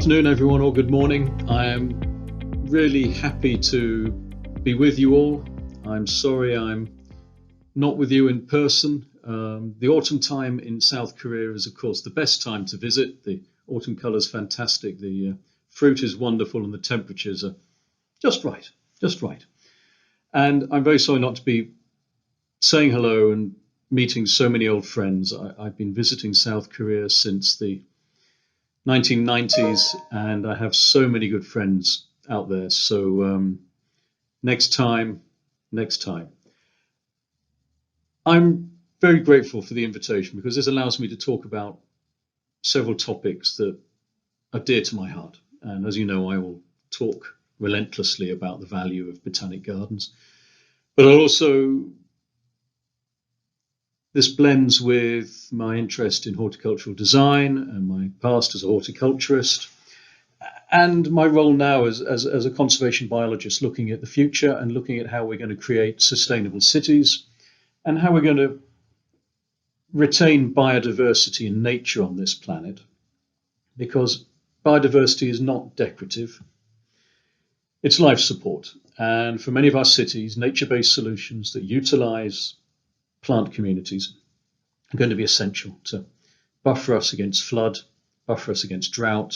afternoon, everyone, or good morning. I am really happy to be with you all. I'm sorry I'm not with you in person. The autumn time in South Korea is, of course, the best time to visit. The autumn colour's fantastic. The fruit is wonderful and the temperatures are just right. And I'm very sorry not to be saying hello and meeting so many old friends. I've been visiting South Korea since the 1990s, and I have so many good friends out there. So next time. I'm very grateful for the invitation because this allows me to talk about several topics that are dear to my heart. And as you know, I will talk relentlessly about the value of botanic gardens. But this blends with my interest in horticultural design and my past as a horticulturist, and my role now as a conservation biologist, looking at the future and looking at how we're going to create sustainable cities and how we're going to retain biodiversity and nature on this planet, because biodiversity is not decorative, it's life support. And for many of our cities, nature-based solutions that utilize plant communities are going to be essential to buffer us against flood, buffer us against drought,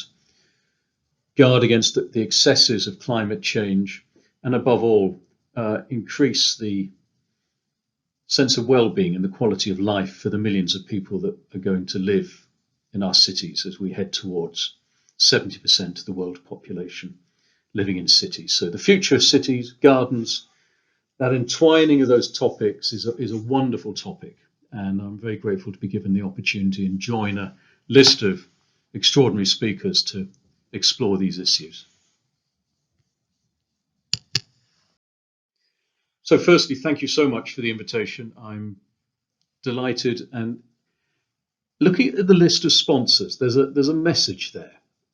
guard against the excesses of climate change, and above all, increase the sense of well-being and the quality of life for the millions of people that are going to live in our cities as we head towards 70% of the world population living in cities. So the future of cities, gardens, that entwining of those topics is a wonderful topic, and I'm very grateful to be given the opportunity and join a list of extraordinary speakers to explore these issues. So firstly, thank you so much for the invitation. I'm delighted, and looking at the list of sponsors, there's a message there,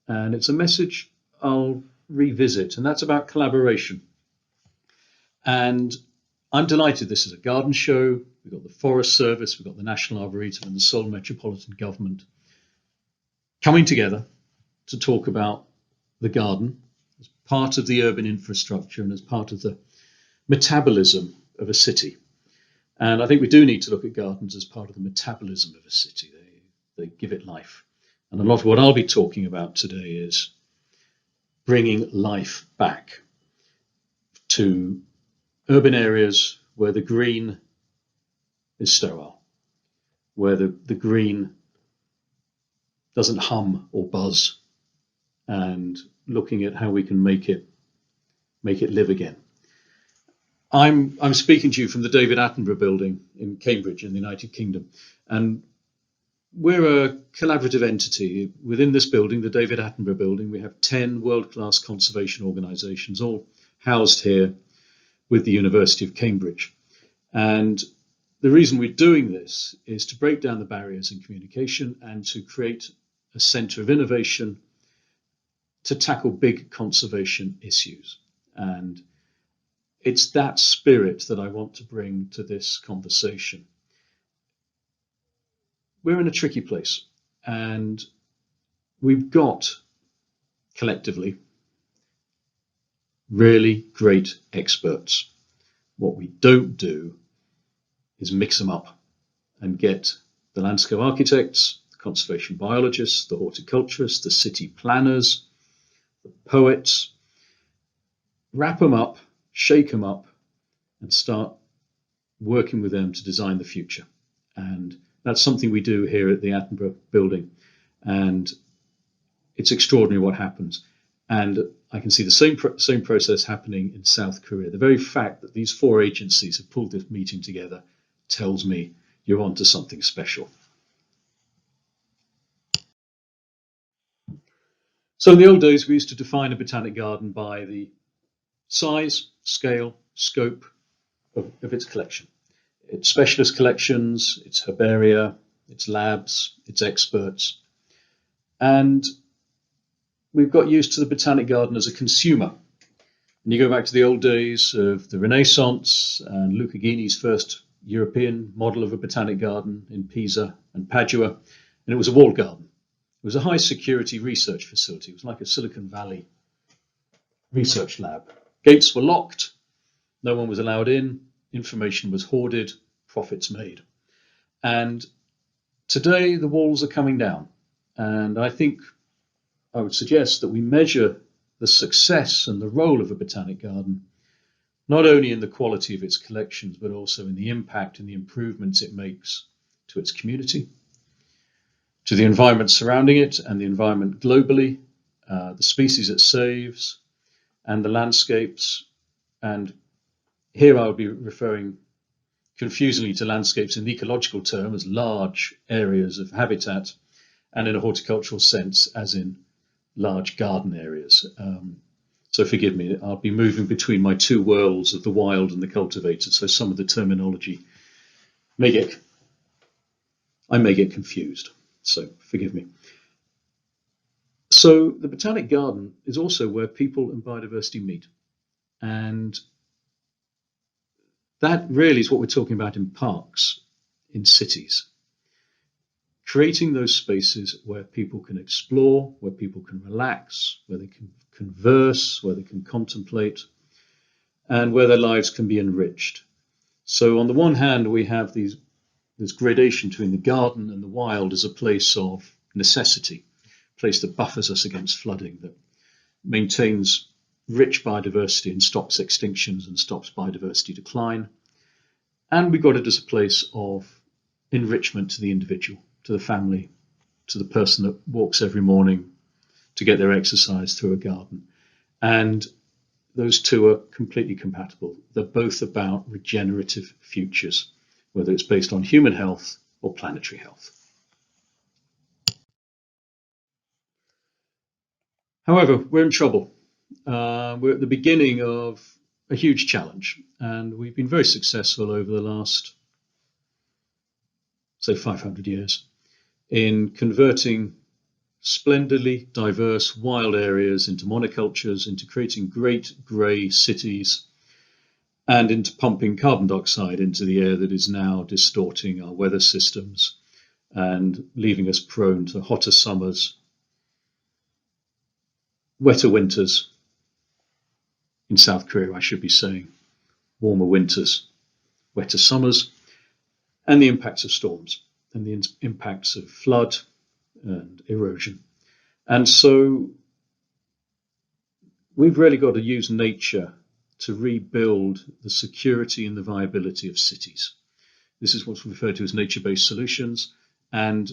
and it's a message I'll revisit, and that's about collaboration. And I'm delighted this is a garden show. We've got the Forest Service, we've got the National Arboretum and the Seoul Metropolitan Government coming together to talk about the garden as part of the urban infrastructure and as part of the metabolism of a city. And I think we do need to look at gardens as part of the metabolism of a city. They give it life. And a lot of what I'll be talking about today is bringing life back to urban areas where the green is sterile, where the green doesn't hum or buzz, and looking at how we can make it live again. I'm speaking to you from the David Attenborough building in Cambridge in the United Kingdom, and we're a collaborative entity. Within this building, the David Attenborough building, we have 10 world-class conservation organisations, all housed here with the University of Cambridge. And the reason we're doing this is to break down the barriers in communication and to create a centre of innovation to tackle big conservation issues. And it's that spirit that I want to bring to this conversation. We're in a tricky place, and we've got collectively really great experts. What we don't do is mix them up and get the landscape architects, the conservation biologists, the horticulturists, the city planners, the poets, wrap them up, shake them up, and start working with them to design the future. And that's something we do here at the Attenborough building. And it's extraordinary what happens. And I can see the same process happening in South Korea. The very fact that these 4 agencies have pulled this meeting together tells me you're onto something special. So in the old days, we used to define a botanic garden by the size, scale, scope of its collection. Its specialist collections, its herbaria, its labs, its experts. And we've got used to the botanic garden as a consumer. And you go back to the old days of the Renaissance and Luca Ghini's first European model of a botanic garden in Pisa and Padua, and it was a walled garden. was a high security research facility. It was like a Silicon Valley research lab. Gates were locked, no one was allowed in, information was hoarded, profits made. And today the walls are coming down. And I think I would suggest that we measure the success and the role of a botanic garden not only in the quality of its collections, but also in the impact and the improvements it makes to its community, to the environment surrounding it and the environment globally, the species it saves, and the landscapes. And here I would be referring confusingly to landscapes in the ecological term as large areas of habitat, and in a horticultural sense as in large garden areas. So forgive me, I'll be moving between my two worlds of the wild and the cultivated, so some of the terminology I may get confused, so forgive me. So the Botanic Garden is also where people and biodiversity meet. And that really is what we're talking about in parks, in cities. Creating those spaces where people can explore, where people can relax, where they can converse, where they can contemplate, and where their lives can be enriched. So on the one hand, we have this gradation between the garden and the wild as a place of necessity, a place that buffers us against flooding, that maintains rich biodiversity and stops extinctions and stops biodiversity decline. And we got it as a place of enrichment to the individual, to the family, to the person that walks every morning to get their exercise through a garden. And those two are completely compatible. They're both about regenerative futures, whether it's based on human health or planetary health. However, we're in trouble. We're at the beginning of a huge challenge, and we've been very successful over the last, say, 500 years in converting splendidly diverse wild areas into monocultures, into creating great grey cities, and into pumping carbon dioxide into the air that is now distorting our weather systems and leaving us prone to hotter summers, wetter winters. In South Korea, I should be saying, warmer winters, wetter summers, and the impacts of storms and the impacts of flood and erosion. And so we've really got to use nature to rebuild the security and the viability of cities. This is what's referred to as nature-based solutions, and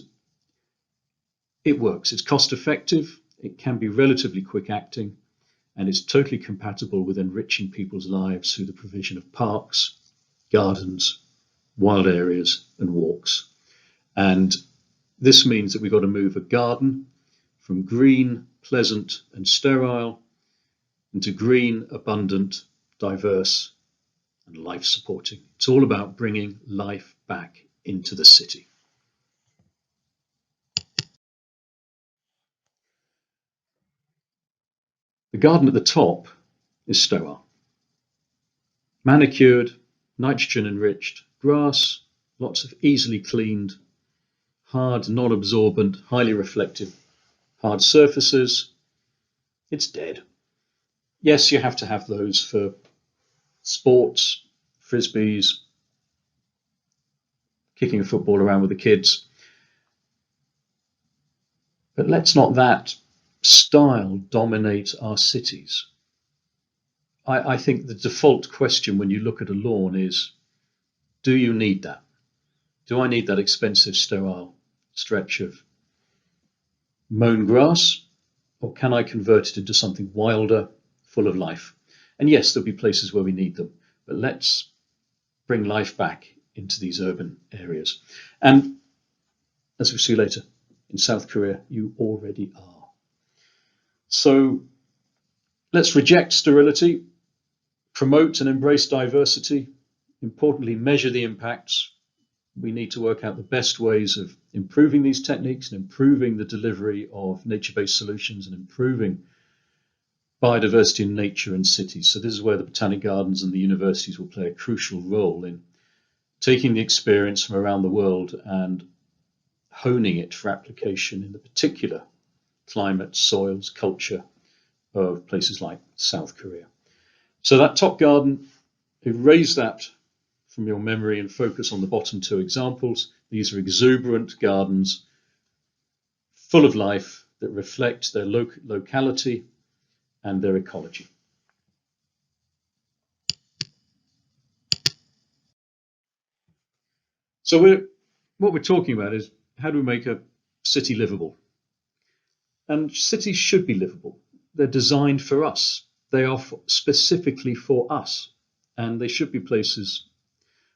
it works. It's cost-effective, it can be relatively quick-acting, and it's totally compatible with enriching people's lives through the provision of parks, gardens, wild areas, and walks. And this means that we've got to move a garden from green, pleasant, and sterile into green, abundant, diverse, and life-supporting. It's all about bringing life back into the city. The garden at the top is sterile. Manicured, nitrogen-enriched, grass, lots of easily cleaned, hard, non-absorbent, highly reflective, hard surfaces. It's dead. Yes, you have to have those for sports, frisbees, kicking a football around with the kids. But let's not that style dominate our cities. I think the default question when you look at a lawn is, do you need that? Do I need that expensive, sterile stretch of mown grass, or can I convert it into something wilder, full of life? And yes, there'll be places where we need them, but let's bring life back into these urban areas. And as we'll see later, in South Korea, you already are. So let's reject sterility, promote and embrace diversity, importantly, measure the impacts. We need to work out the best ways of improving these techniques and improving the delivery of nature-based solutions and improving biodiversity in nature and cities. So this is where the botanic gardens and the universities will play a crucial role in taking the experience from around the world and honing it for application in the particular climate, soils, culture of places like South Korea. So that top garden, erase that from your memory and focus on the bottom two examples. These are exuberant gardens full of life that reflect their locality and their ecology. So what we're talking about is how do we make a city livable? And cities should be livable. They're designed for us. They are specifically for us. And they should be places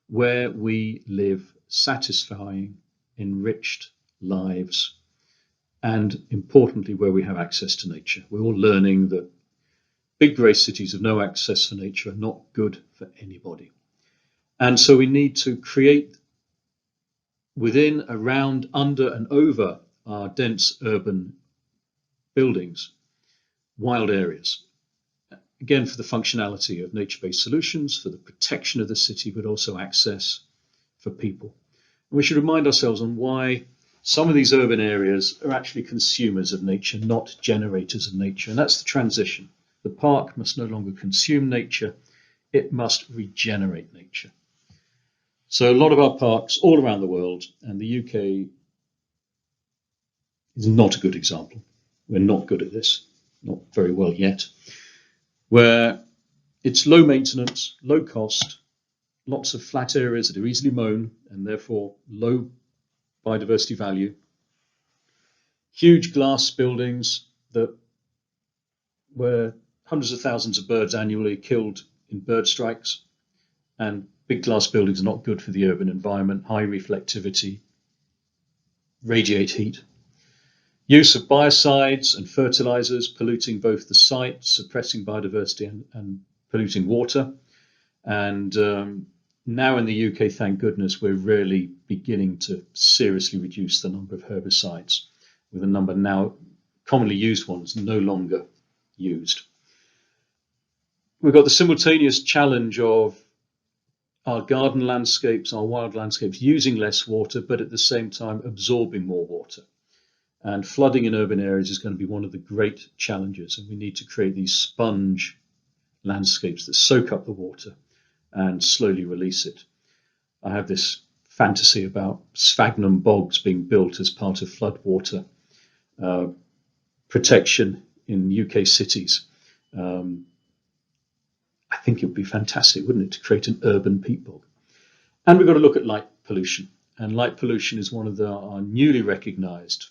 where we live satisfying, enriched lives, and importantly, where we have access to nature. We're all learning that big grey cities with no access for nature are not good for anybody. And so we need to create within, around, under, and over our dense urban buildings, wild areas. Again, for the functionality of nature-based solutions, for the protection of the city, but also access for people. And we should remind ourselves on why some of these urban areas are actually consumers of nature, not generators of nature. And that's the transition. The park must no longer consume nature, it must regenerate nature. So a lot of our parks all around the world, and the UK is not a good example. We're not good at this, not very well yet, where it's low maintenance, low cost, lots of flat areas that are easily mown and therefore low biodiversity value, huge glass buildings where hundreds of thousands of birds annually killed in bird strikes, and big glass buildings are not good for the urban environment, high reflectivity, radiate heat. Use of biocides and fertilizers, polluting both the site, suppressing biodiversity and polluting water. And now in the UK, thank goodness, we're really beginning to seriously reduce the number of herbicides, with a number now commonly used ones no longer used. We've got the simultaneous challenge of our garden landscapes, our wild landscapes, using less water, but at the same time absorbing more water. And flooding in urban areas is going to be one of the great challenges. And we need to create these sponge landscapes that soak up the water and slowly release it. I have this fantasy about sphagnum bogs being built as part of floodwater protection in UK cities. I think it would be fantastic, wouldn't it, to create an urban peat bog. And we've got to look at light pollution. And light pollution is one of our newly recognised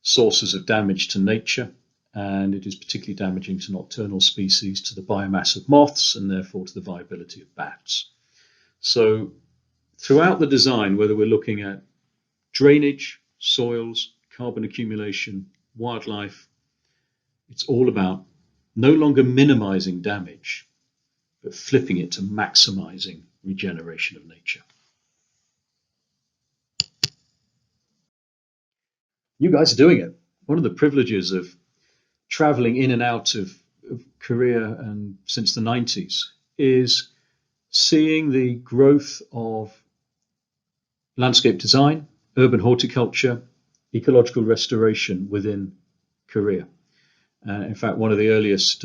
sources of damage to nature. And it is particularly damaging to nocturnal species, to the biomass of moths, and therefore to the viability of bats. So throughout the design, whether we're looking at drainage, soils, carbon accumulation, wildlife, it's all about no longer minimizing damage, but flipping it to maximizing regeneration of nature. You guys are doing it. One of the privileges of traveling in and out of Korea and since the 90s is seeing the growth of landscape design, urban horticulture, ecological restoration within Korea. In fact, one of the earliest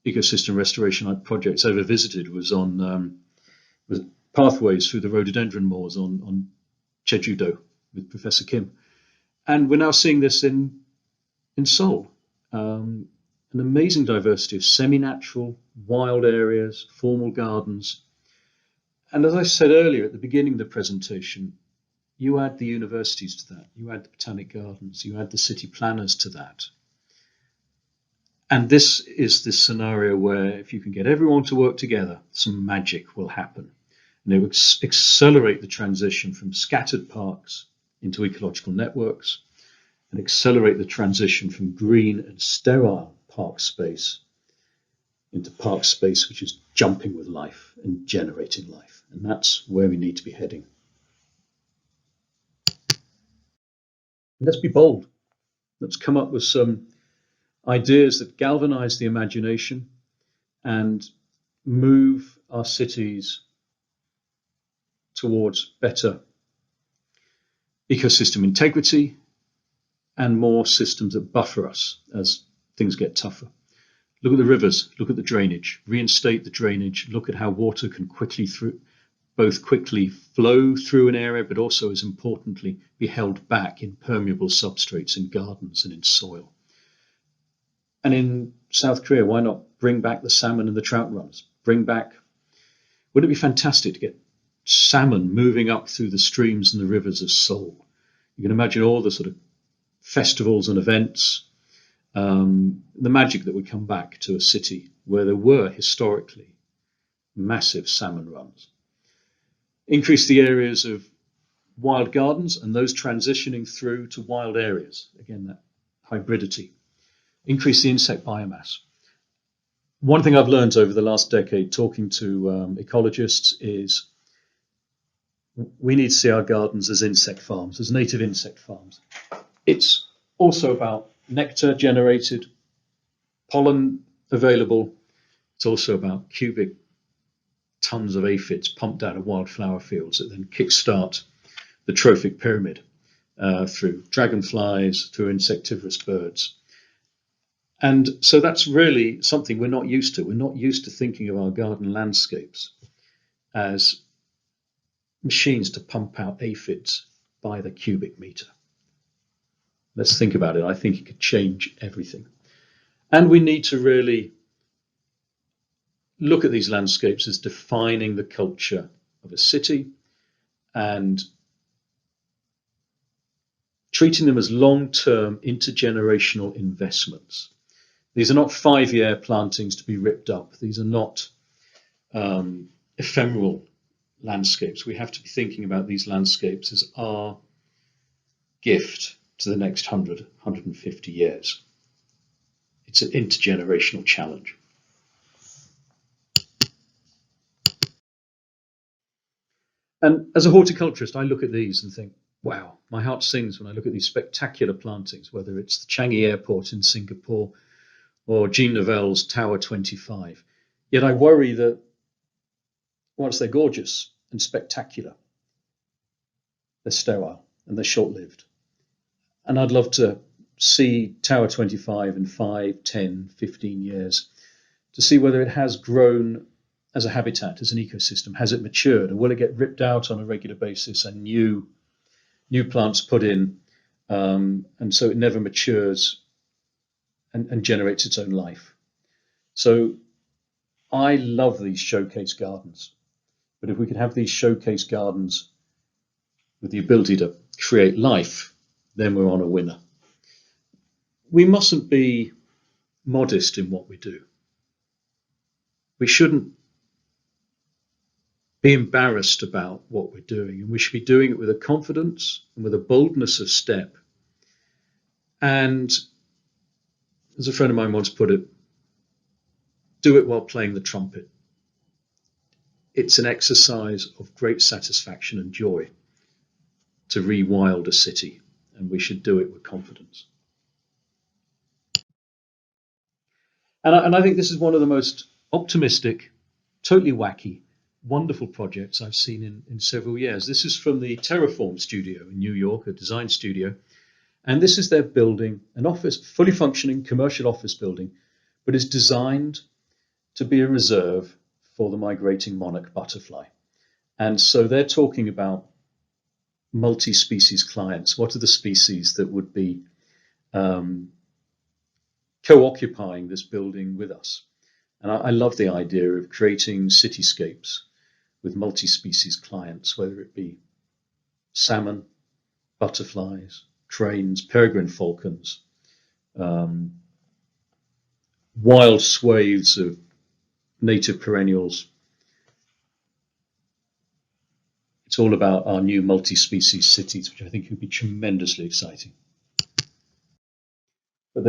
ecosystem restoration projects I ever visited was on pathways through the rhododendron moors on Jeju-do with Professor Kim. And we're now seeing this in Seoul. An amazing diversity of semi-natural, wild areas, formal gardens. And as I said earlier at the beginning of the presentation, you add the universities to that, you add the botanic gardens, you add the city planners to that. And this is this scenario where if you can get everyone to work together, some magic will happen. And it will accelerate the transition from scattered parks into ecological networks, and accelerate the transition from green and sterile park space into park space which is jumping with life and generating life. And that's where we need to be heading. Let's be bold. Let's come up with some ideas that galvanize the imagination and move our cities towards better ecosystem integrity, and more systems that buffer us as things get tougher. Look at the rivers, look at the drainage, reinstate the drainage, look at how water can quickly flow through an area, but also, as importantly, be held back in permeable substrates in gardens and in soil. And in South Korea, why not bring back the salmon and the trout runs? Wouldn't it be fantastic to get salmon moving up through the streams and the rivers of Seoul? You can imagine all the sort of festivals and events, the magic that would come back to a city where there were historically massive salmon runs. Increase the areas of wild gardens and those transitioning through to wild areas. Again, that hybridity. Increase the insect biomass. One thing I've learned over the last decade talking to ecologists is we need to see our gardens as insect farms, as native insect farms. It's also about nectar generated, pollen available. It's also about cubic tons of aphids pumped out of wildflower fields that then kickstart the trophic pyramid through dragonflies, through insectivorous birds. And so that's really something we're not used to. We're not used to thinking of our garden landscapes as machines to pump out aphids by the cubic meter. Let's think about it. I think it could change everything. And we need to really look at these landscapes as defining the culture of a city and treating them as long-term intergenerational investments. These are not 5-year plantings to be ripped up. These are not ephemeral landscapes. We have to be thinking about these landscapes as our gift to the next 100, 150 years. It's an intergenerational challenge. And as a horticulturist, I look at these and think, wow, my heart sings when I look at these spectacular plantings, whether it's the Changi Airport in Singapore or Jean Nouvel's Tower 25. Yet I worry that whilst they're gorgeous and spectacular, they're sterile and they're short-lived. And I'd love to see Tower 25 in 5, 10, 15 years to see whether it has grown as a habitat, as an ecosystem. Has it matured, or will it get ripped out on a regular basis and new plants put in, and so it never matures and generates its own life? So I love these showcase gardens, but if we could have these showcase gardens with the ability to create life, then we're on a winner. We mustn't be modest in what we do. We shouldn't be embarrassed about what we're doing, and we should be doing it with a confidence and with a boldness of step. And as a friend of mine once put it, do it while playing the trumpet. It's an exercise of great satisfaction and joy to rewild a city, and we should do it with confidence. And I think this is one of the most optimistic, totally wacky, wonderful projects I've seen in several years. This is from the Terraform studio in New York, a design studio. And this is their building, an office, fully functioning commercial office building, but is designed to be a reserve for the migrating monarch butterfly. And so they're talking about multi-species clients. What are the species that would be co-occupying this building with us? And I love the idea of creating cityscapes with multi-species clients, whether it be salmon, butterflies, cranes, peregrine falcons, wild swathes of native perennials. It's all about our new multi-species cities, which I think would be tremendously exciting. But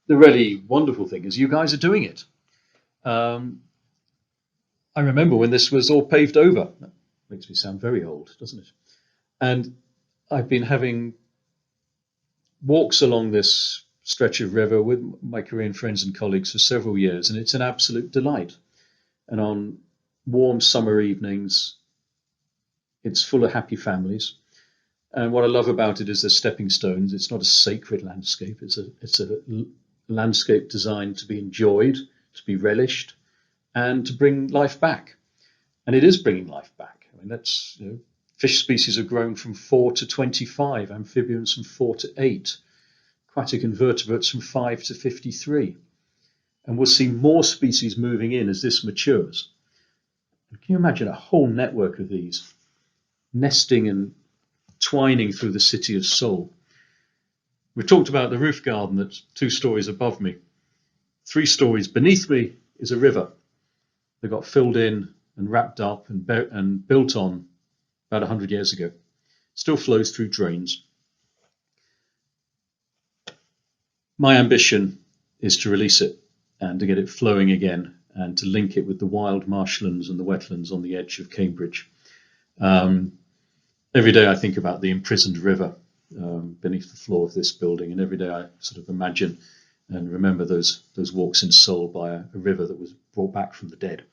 the really wonderful thing is you guys are doing it. I remember when this was all paved over. That makes me sound very old, doesn't it? And I've been having walks along this stretch of river with my Korean friends and colleagues for several years, and it's an absolute delight. And on warm summer evenings, it's full of happy families. And what I love about it is the stepping stones. It's not a sacred landscape. It's a landscape designed to be enjoyed, to be relished, and to bring life back. And it is bringing life back. I mean, that's, fish species have grown from 4 to 25, amphibians from 4 to 8, aquatic invertebrates from 5 to 53. And we'll see more species moving in as this matures. And can you imagine a whole network of these nesting and twining through the city of Seoul? We've talked about the roof garden that's 2 stories above me. 3 stories beneath me is a river that got filled in and wrapped up and built on about 100 years ago. Still flows through drains. My ambition is to release it and to get it flowing again and to link it with the wild marshlands and the wetlands on the edge of Cambridge. Every day I think about the imprisoned river beneath the floor of this building, and every day I sort of imagine and remember those walks in Seoul by a river that was brought back from the dead.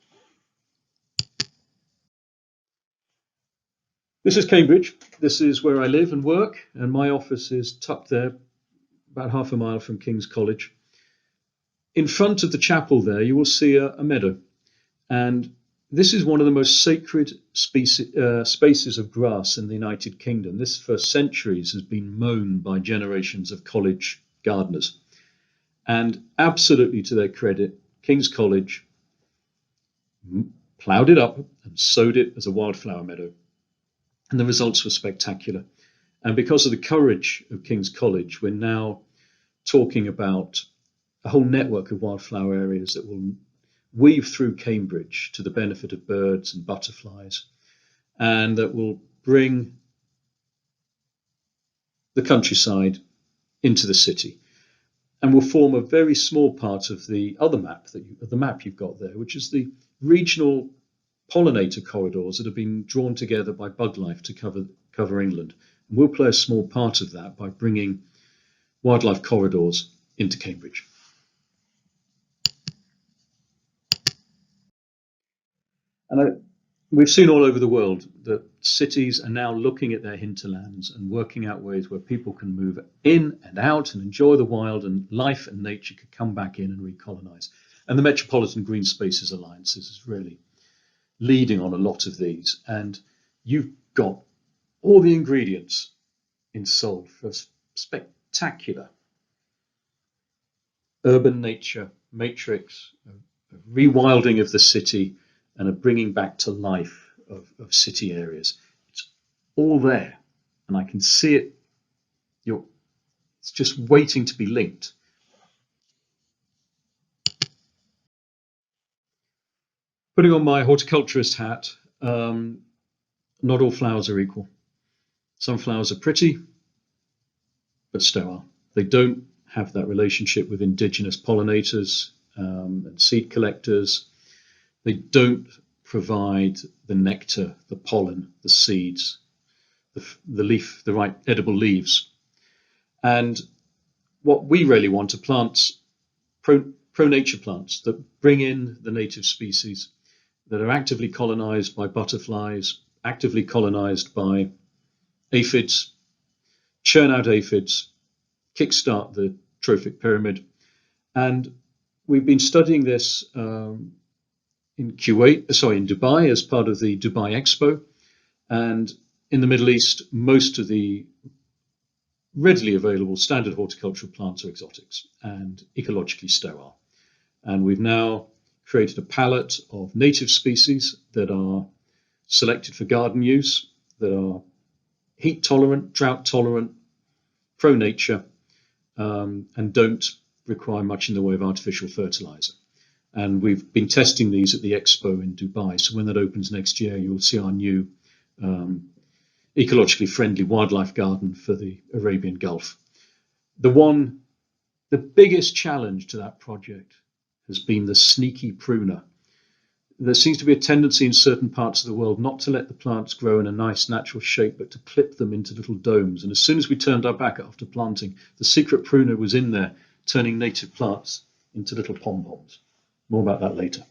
This is Cambridge. This is where I live and work, and my office is tucked there, about half a mile from King's College. In front of the chapel there, you will see a meadow, and this is one of the most sacred spaces of grass in the United Kingdom. This for centuries has been mown by generations of college gardeners, and absolutely to their credit, King's College ploughed it up and sowed it as a wildflower meadow. And the results were spectacular. And because of the courage of King's College, we're now talking about a whole network of wildflower areas that will weave through Cambridge to the benefit of birds and butterflies, and that will bring the countryside into the city, and will form a very small part of the other map the map you've got there, which is the regional pollinator corridors that have been drawn together by bug life to cover England. And we'll play a small part of that by bringing wildlife corridors into Cambridge. And we've seen all over the world that cities are now looking at their hinterlands and working out ways where people can move in and out and enjoy the wild, and life and nature could come back in and recolonize. And the Metropolitan Green Spaces Alliance is really leading on a lot of these. And you've got all the ingredients in Seoul for a spectacular urban nature matrix, a rewilding of the city, and a bringing back to life of city areas. It's all there, and I can see it. It's just waiting to be linked. Putting on my horticulturist hat, not all flowers are equal. Some flowers are pretty, but sterile. They don't have that relationship with indigenous pollinators and seed collectors. They don't provide the nectar, the pollen, the seeds, the leaf, the right edible leaves. And what we really want are plants, pro-nature plants that bring in the native species, that are actively colonized by butterflies, actively colonized by aphids, churn out aphids, kickstart the trophic pyramid. And we've been studying this in Dubai as part of the Dubai Expo. And in the Middle East, most of the readily available standard horticultural plants are exotics and ecologically sterile. And we've now created a palette of native species that are selected for garden use, that are heat tolerant, drought tolerant, pro-nature, and don't require much in the way of artificial fertilizer. And we've been testing these at the Expo in Dubai. So when that opens next year, you'll see our new ecologically friendly wildlife garden for the Arabian Gulf. The biggest challenge to that project has been the sneaky pruner. There seems to be a tendency in certain parts of the world not to let the plants grow in a nice natural shape, but to clip them into little domes. And as soon as we turned our back after planting, the secret pruner was in there, turning native plants into little pom-poms. More about that later.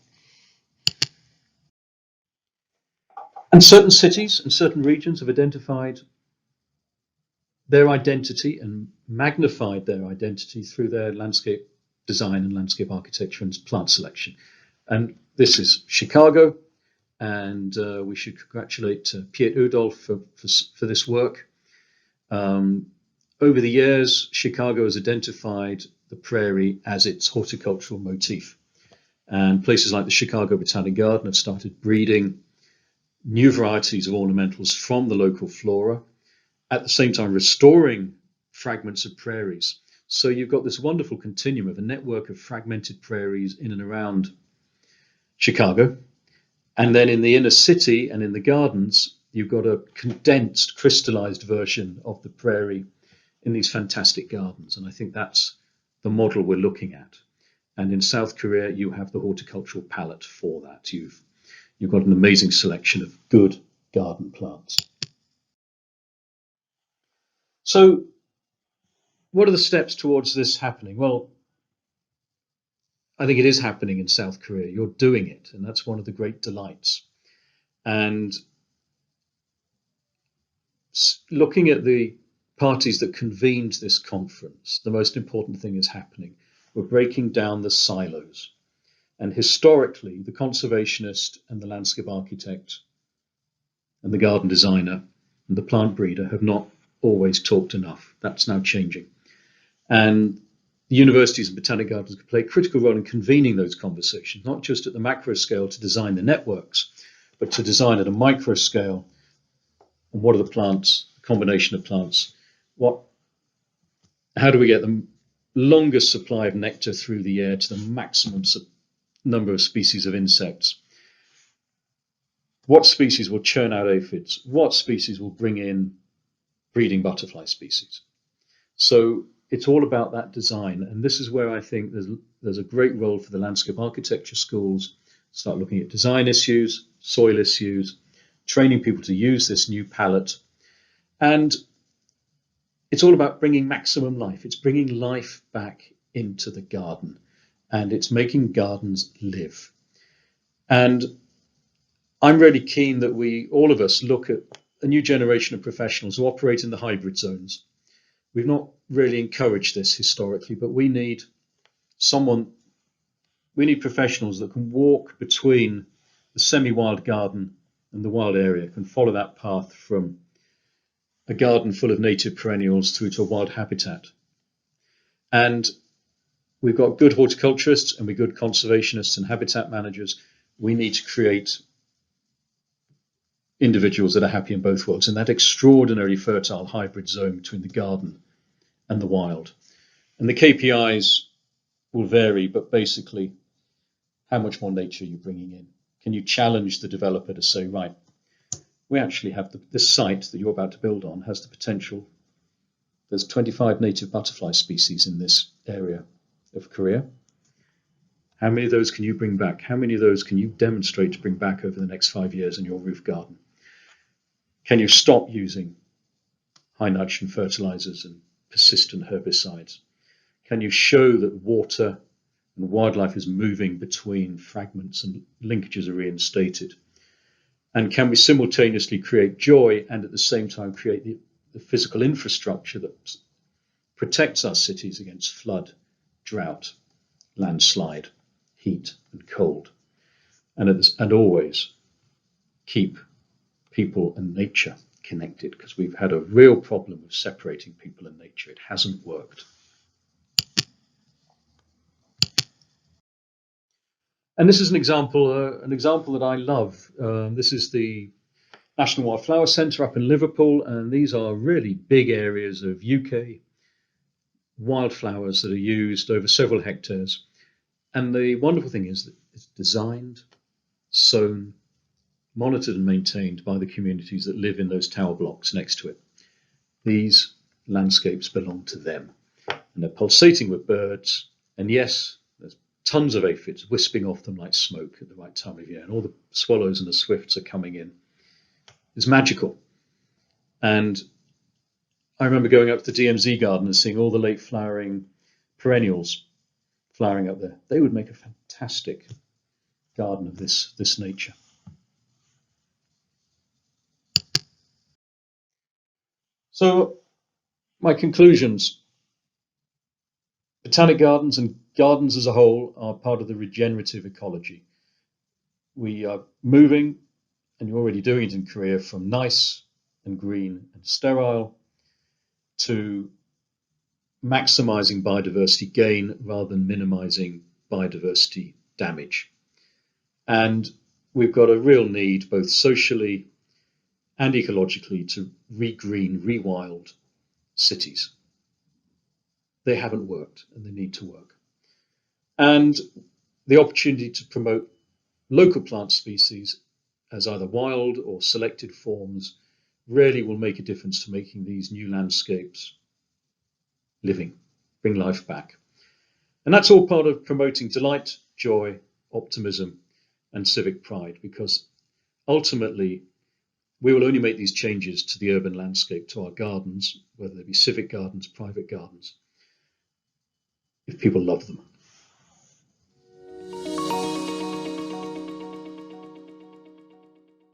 And certain cities and certain regions have identified their identity and magnified their identity through their landscape design and landscape architecture and plant selection. And this is Chicago, and we should congratulate Piet Oudolf for this work. Over the years, Chicago has identified the prairie as its horticultural motif. And places like the Chicago Botanic Garden have started breeding new varieties of ornamentals from the local flora, at the same time restoring fragments of prairies. So you've got this wonderful continuum of a network of fragmented prairies in and around Chicago. And then in the inner city and in the gardens, you've got a condensed, crystallized version of the prairie in these fantastic gardens. And I think that's the model we're looking at. And in South Korea, you have the horticultural palette for that. You've got an amazing selection of good garden plants. So what are the steps towards this happening? Well, I think it is happening in South Korea. You're doing it, and that's one of the great delights. And looking at the parties that convened this conference, the most important thing is happening. We're breaking down the silos. And historically, the conservationist and the landscape architect and the garden designer and the plant breeder have not always talked enough. That's now changing. And the universities and botanic gardens can play a critical role in convening those conversations, not just at the macro scale to design the networks, but to design at a micro scale. And what are the plants, the combination of plants? How do we get the longest supply of nectar through the air to the maximum number of species of insects? What species will churn out aphids? What species will bring in breeding butterfly species? So it's all about that design. And this is where I think there's a great role for the landscape architecture schools. Start looking at design issues, soil issues, training people to use this new palette. And it's all about bringing maximum life. It's bringing life back into the garden, and it's making gardens live. And I'm really keen that all of us, look at a new generation of professionals who operate in the hybrid zones. We've not really encouraged this historically, but we need professionals that can walk between the semi-wild garden and the wild area, can follow that path from a garden full of native perennials through to a wild habitat. And we've got good horticulturists and we've good conservationists and habitat managers. We need to create individuals that are happy in both worlds, in that extraordinary fertile hybrid zone between the garden and the wild. And the KPIs will vary, but basically, how much more nature are you bringing in? Can you challenge the developer to say, right, we actually have this site that you're about to build on has the potential. There's 25 native butterfly species in this area of Korea. How many of those can you bring back? How many of those can you demonstrate to bring back over the next 5 years in your roof garden? Can you stop using high nitrogen fertilizers and persistent herbicides? Can you show that water and wildlife is moving between fragments and linkages are reinstated? And can we simultaneously create joy and at the same time create the physical infrastructure that protects our cities against flood, drought, landslide, heat and cold, and always keep people and nature connected, because we've had a real problem of separating people and nature. It hasn't worked. And this is an example that I love. This is the National Wildflower Centre up in Liverpool, and these are really big areas of UK wildflowers that are used over several hectares. And the wonderful thing is that it's designed, sown, monitored and maintained by the communities that live in those tower blocks next to it. These landscapes belong to them, and they're pulsating with birds. And yes, there's tons of aphids wisping off them like smoke at the right time of year, and all the swallows and the swifts are coming in. It's magical. And I remember going up to the DMZ garden and seeing all the late flowering perennials flowering up there. They would make a fantastic garden of this nature. So My conclusions. Botanic gardens and gardens as a whole are part of the regenerative ecology. We are moving, and you're already doing it in Korea, from nice and green and sterile to maximizing biodiversity gain rather than minimizing biodiversity damage. And we've got a real need, both socially and ecologically, to regreen, rewild cities. They haven't worked, and they need to work. And the opportunity to promote local plant species as either wild or selected forms really will make a difference to making these new landscapes living, bring life back. And that's all part of promoting delight, joy, optimism, and civic pride, because ultimately we will only make these changes to the urban landscape, to our gardens, whether they be civic gardens, private gardens, if people love them.